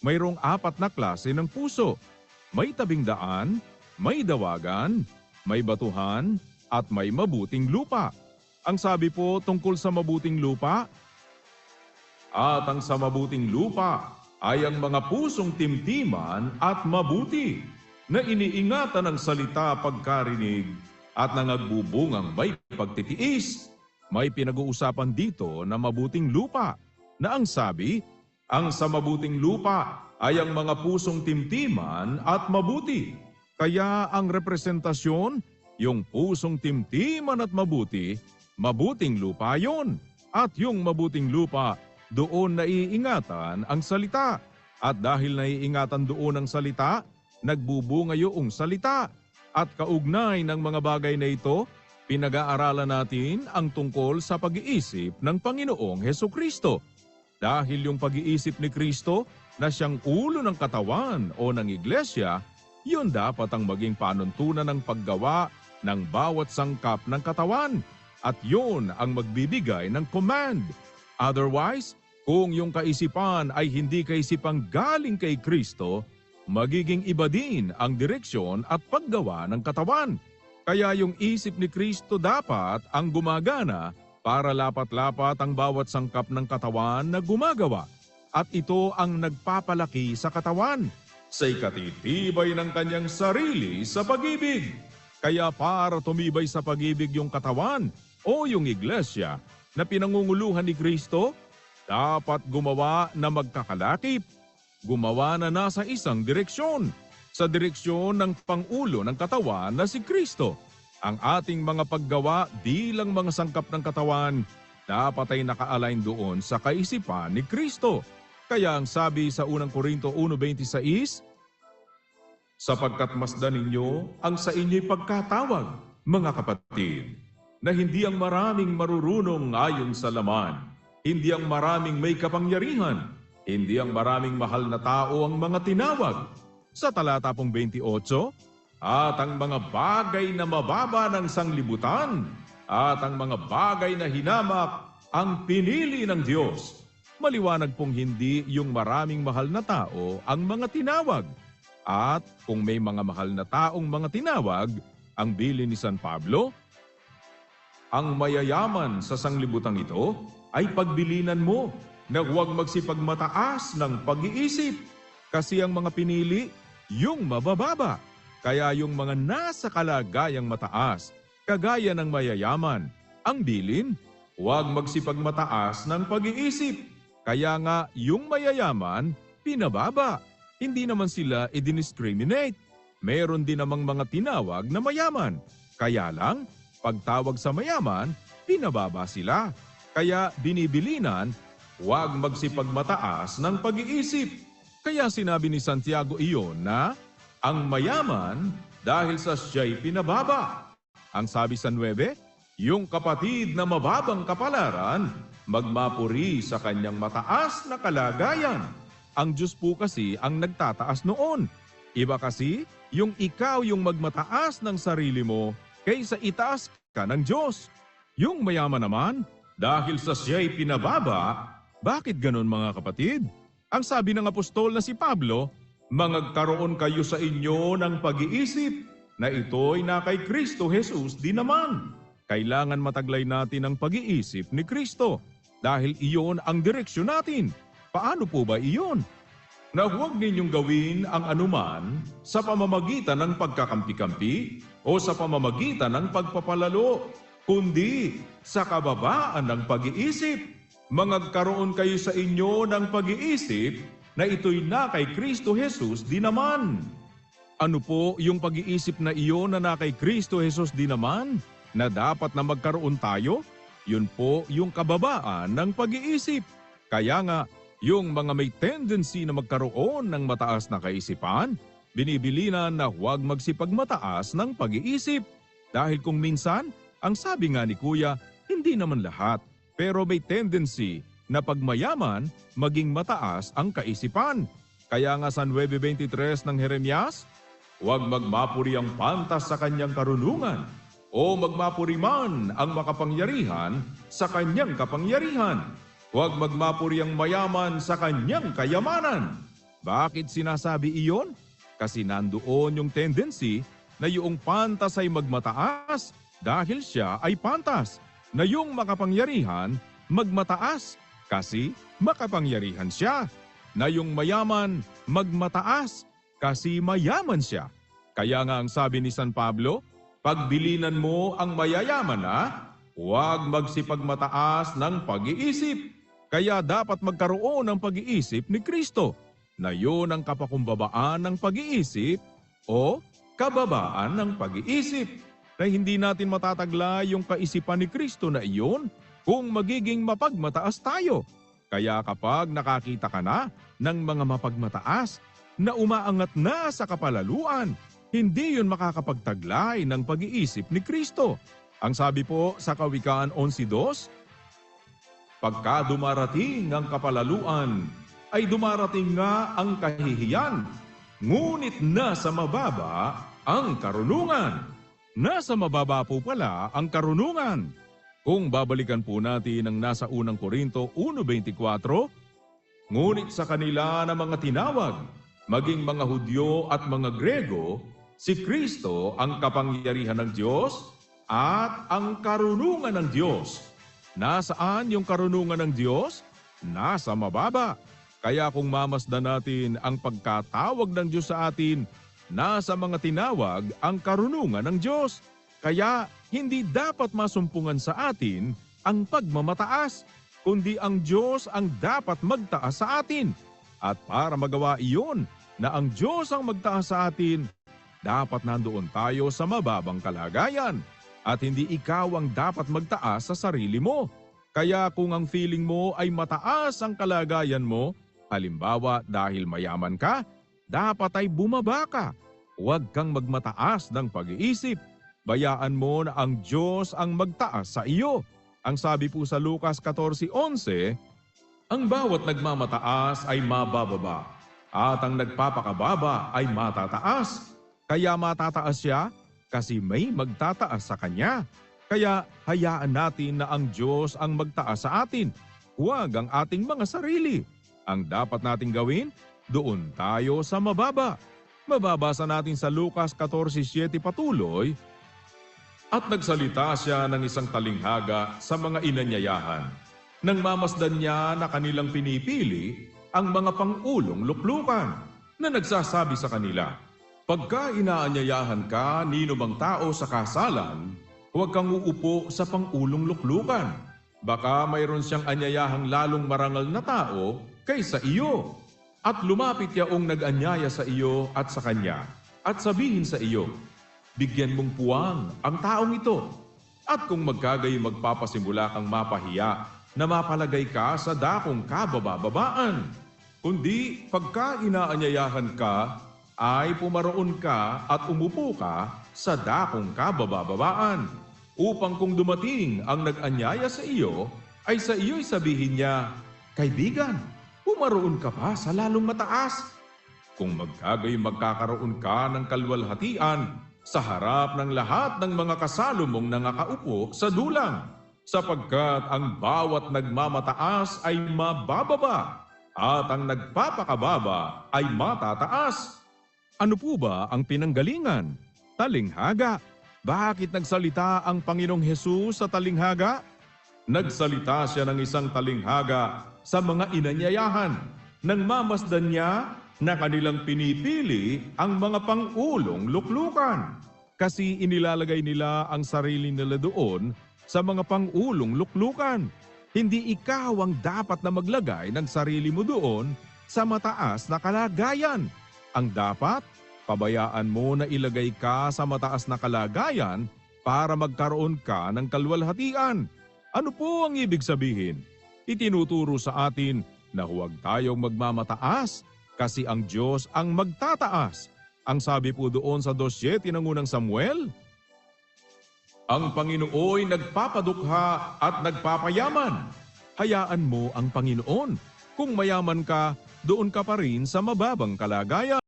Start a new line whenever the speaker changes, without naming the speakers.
Mayroong apat na klase ng puso. May tabing daan, may dawagan, may batuhan, at may mabuting lupa. Ang sabi po tungkol sa mabuting lupa, at ang sa mabuting lupa ay ang mga pusong timtiman at mabuti, na iniingatan ng salita pagkarinig at nangagbubungang may pagtitiis. May pinag-uusapan dito na mabuting lupa, na ang sabi, ang sa mabuting lupa ay ang mga pusong timtiman at mabuti. Kaya ang representasyon, yung pusong timtiman at mabuti, mabuting lupa yon. At yung mabuting lupa, doon naiingatan ang salita. At dahil naiingatan doon ang salita, nagbubunga yung salita. At kaugnay ng mga bagay na ito, pinag-aaralan natin ang tungkol sa pag-iisip ng Panginoong Hesukristo. Dahil yung pag-iisip ni Kristo na siyang ulo ng katawan o ng iglesia, yun dapat ang maging panuntunan ng paggawa ng bawat sangkap ng katawan. At yun ang magbibigay ng command. Otherwise, kung yung kaisipan ay hindi kaisipang galing kay Kristo, magiging iba din ang direksyon at paggawa ng katawan. Kaya yung isip ni Kristo dapat ang gumagana para lapat-lapat ang bawat sangkap ng katawan na gumagawa. At ito ang nagpapalaki sa katawan sa ikatitibay ng kanyang sarili sa pag-ibig. Kaya para tumibay sa pag-ibig yung katawan o yung iglesia na pinangunguluhan ni Kristo, dapat gumawa na magkakalakip, gumawa na nasa isang direksyon, sa direksyon ng Pangulo ng katawan na si Kristo. Ang ating mga paggawa bilang mga sangkap ng katawan dapat ay naka-align doon sa kaisipan ni Kristo. Kaya ang sabi sa unang Korinto 1:26, sapagkat masdan ninyo ang sa inyo'y pagkatawag, mga kapatid, na hindi ang maraming marurunong ayon sa laman, hindi ang maraming may kapangyarihan, hindi ang maraming mahal na tao ang mga tinawag. Sa talata 28, at ang mga bagay na mababa ng sanglibutan, at ang mga bagay na hinamak ang pinili ng Diyos. Maliwanag pong hindi yung maraming mahal na tao ang mga tinawag. At kung may mga mahal na taong mga tinawag, ang bilin ni San Pablo, ang mayayaman sa sanglibutang ito ay pagbilinan mo na huwag magsipagmataas ng pag-iisip. Kasi ang mga pinili, yung mabababa. Kaya yung mga nasa kalagayang mataas, kagaya ng mayayaman, ang bilin, huwag magsipagmataas ng pag-iisip. Kaya nga yung mayayaman, pinababa. Hindi naman sila i-discriminate. Meron din namang mga tinawag na mayaman. Kaya lang, pagtawag sa mayaman, pinababa sila. Kaya binibilinan, huwag magsipagmataas ng pag-iisip. Kaya sinabi ni Santiago iyon na, ang mayaman dahil sa siya'y pinababa. Ang sabi sa 9, yung kapatid na mababang kapalaran, magmapuri sa kanyang mataas na kalagayan. Ang Diyos po kasi ang nagtataas noon. Iba kasi yung ikaw yung magmataas ng sarili mo kaysa itaas ka ng Diyos. Yung mayaman naman, dahil sa siya'y pinababa, bakit ganon mga kapatid? Ang sabi ng apostol na si Pablo, mangagkaroon kayo sa inyo ng pag-iisip na ito'y na kay Kristo Jesus din naman. Kailangan mataglay natin ang pag-iisip ni Kristo dahil iyon ang direksyon natin. Paano po ba iyon? Na huwag ninyong gawin ang anuman sa pamamagitan ng pagkakampi-kampi o sa pamamagitan ng pagpapalalo, kundi sa kababaan ng pag-iisip. Mangagkaroon kayo sa inyo ng pag-iisip na ito'y na kay Kristo Jesus din naman. Ano po yung pag-iisip na iyon na kay Kristo Jesus din naman? Na dapat na magkaroon tayo? Yun po yung kababaan ng pag-iisip. Kaya nga, yung mga may tendency na magkaroon ng mataas na kaisipan, binibilinan na huwag magsipagmataas ng pag-iisip. Dahil kung minsan, ang sabi nga ni Kuya, hindi naman lahat, pero may tendency na pagmayaman, maging mataas ang kaisipan. Kaya nga sa 9:23 ng Jeremias, huwag magmapuri ang pantas sa kanyang karunungan, o magmapuri man ang makapangyarihan sa kanyang kapangyarihan. Huwag magmapuri ang mayaman sa kanyang kayamanan. Bakit sinasabi iyon? Kasi nandoon yung tendency na yung pantas ay magmataas dahil siya ay pantas, na yung makapangyarihan magmataas kasi makapangyarihan siya, na yung mayaman magmataas kasi mayaman siya. Kaya nga ang sabi ni San Pablo, pagbilinan mo ang mayayaman na, huwag magsipagmataas ng pag-iisip. Kaya dapat magkaroon ng pag-iisip ni Kristo, na yun ang kapakumbabaan ng pag-iisip o kababaan ng pag-iisip, na hindi natin matataglay yung kaisipan ni Kristo na iyon kung magiging mapagmataas tayo. Kaya kapag nakakita ka na ng mga mapagmataas na umaangat na sa kapalaluan, hindi yun makakapagtaglay ng pag-iisip ni Kristo. Ang sabi po sa Kawikaan 11:2, pagka dumarating ang kapalaluan, ay dumarating nga ang kahihiyan, ngunit nasa mababa ang karunungan. Nasa mababa po pala ang karunungan. Kung babalikan po natin ang nasa unang Korinto 1:24, ngunit sa kanila na mga tinawag, maging mga Hudyo at mga Grego, si Kristo ang kapangyarihan ng Diyos at ang karunungan ng Diyos. Nasaan yung karunungan ng Diyos? Nasa mababa. Kaya kung mamasdan natin ang pagkatawag ng Diyos sa atin, nasa mga tinawag ang karunungan ng Diyos. Kaya hindi dapat masumpungan sa atin ang pagmamataas, kundi ang Diyos ang dapat magtaas sa atin. At para magawa iyon, na ang Diyos ang magtaas sa atin, dapat nandoon tayo sa mababang kalagayan. At hindi ikaw ang dapat magtaas sa sarili mo. Kaya kung ang feeling mo ay mataas ang kalagayan mo, halimbawa dahil mayaman ka, dapat ay bumaba ka. Huwag kang magmataas ng pag-iisip. Bayaan mo na ang Diyos ang magtaas sa iyo. Ang sabi po sa Lucas 14:11, ang bawat nagmamataas ay mabababa, at ang nagpapakababa ay matataas. Kaya matataas siya kasi may magtataas sa kanya. Kaya hayaan natin na ang Diyos ang magtaas sa atin, huwag ang ating mga sarili. Ang dapat nating gawin, doon tayo sa mababa. Mababasa natin sa Lucas 14:7 patuloy, at nagsalita siya ng isang talinghaga sa mga inanyayahan. Nang mamasdan niya na kanilang pinipili ang mga pangulong luklukan, na nagsasabi sa kanila, pagka inaanyayahan ka ninumang tao sa kasalan, huwag kang uupo sa pangulong luklukan. Baka mayroon siyang anyayahang lalong marangal na tao kaysa iyo. At lumapit yaong nag-anyaya sa iyo at sa kanya, at sabihin sa iyo, bigyan mong puwang ang taong ito. At kung magkagayon magpapasimula kang mapahiya, na mapalagay ka sa dakong kabababaan. Kundi pagka inaanyayahan ka, ay pumaroon ka at umupo ka sa dakong kabababaan. Upang kung dumating ang nag-anyaya sa iyo, ay sa iyo'y sabihin niya, kaibigan, pumaroon ka pa sa lalong mataas. Kung magkagayon magkakaroon ka ng kalwalhatian sa harap ng lahat ng mga kasalo mong nangakaupo sa dulang, sapagkat ang bawat nagmamataas ay mabababa at ang nagpapakababa ay matataas. Ano po ba ang pinanggalingan? Talinghaga. Bakit nagsalita ang Panginoong Hesus sa talinghaga? Nagsalita siya ng isang talinghaga sa mga inanyayahan, nang mamasdan niya na kanilang pinipili ang mga pangulong luklukan. Kasi inilalagay nila ang sarili nila doon sa mga pangulong luklukan. Hindi ikaw ang dapat na maglagay ng sarili mo doon sa mataas na kalagayan. Ang dapat, pabayaan mo na ilagay ka sa mataas na kalagayan para magkaroon ka ng kalwalhatian. Ano po ang ibig sabihin? Itinuturo sa atin na huwag tayong magmamataas kasi ang Diyos ang magtataas. Ang sabi po doon sa 2:7 ng unang Samuel, ang Panginooy nagpapadukha at nagpapayaman. Hayaan mo ang Panginoon. Kung mayaman ka, doon ka pa rin sa mababang kalagayan.